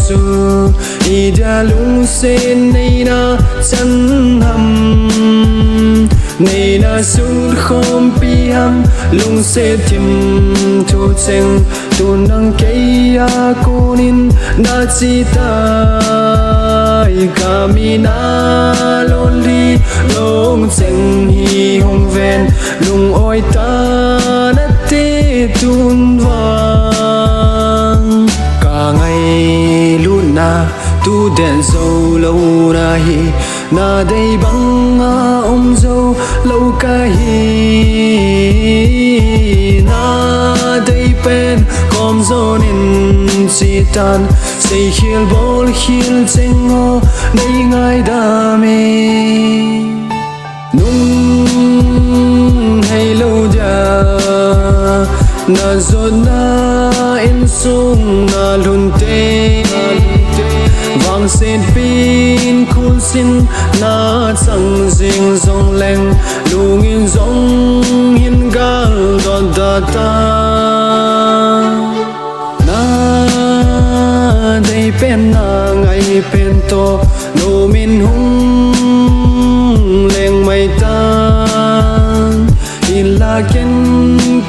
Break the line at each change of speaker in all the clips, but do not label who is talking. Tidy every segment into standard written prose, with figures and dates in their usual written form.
su ida lung sen nay na chân hầm nay na sút khom pi ham lung se tim thu cheng tu nang kei a kunin na chi tai kami na lonely long cheng hi hong ven lung oi ta na te tun vang cả ngày luôn na tu đèn dâu lâu na hi na đây băng dâu lâu ca hi na đây pen com dâu nên si tan say hiel bol hiel cheng o nay ngai da me nung hay lâu da na zot na in sung na lun te vang sen pin khul sin na sang jing zong leng lung in zong hin gal don da ta na dei pen na ngai pen to no min hung leng mai ta in la ken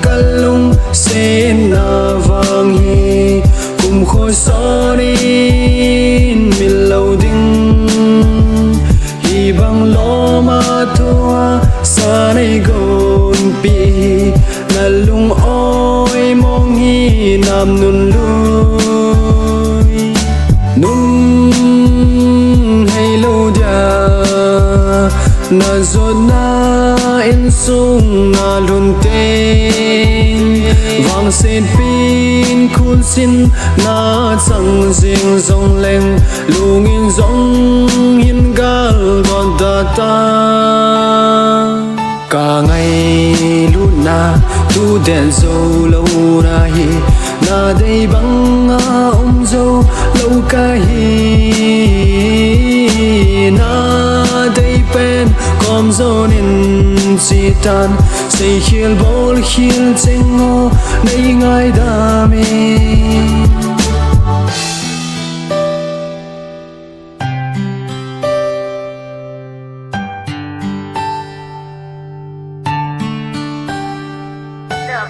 kalung sen na vang hi kum khoi son in min lâu ding hi bang lo ma thua sa nay gon pi na lung oi mong hi nam nun lui nun hay lâu dia na zot na in sung na lun ten vang sen pin khul sin na sang jing zong leng lung in zong hin gal don da ta cả ngày luôn na tu đèn dâu lâu na hi na đây băng dâu lâu ca hi na đây pen com dâu nên si tan say hiel bol hiel cheng o nay ngai da me
Rồi,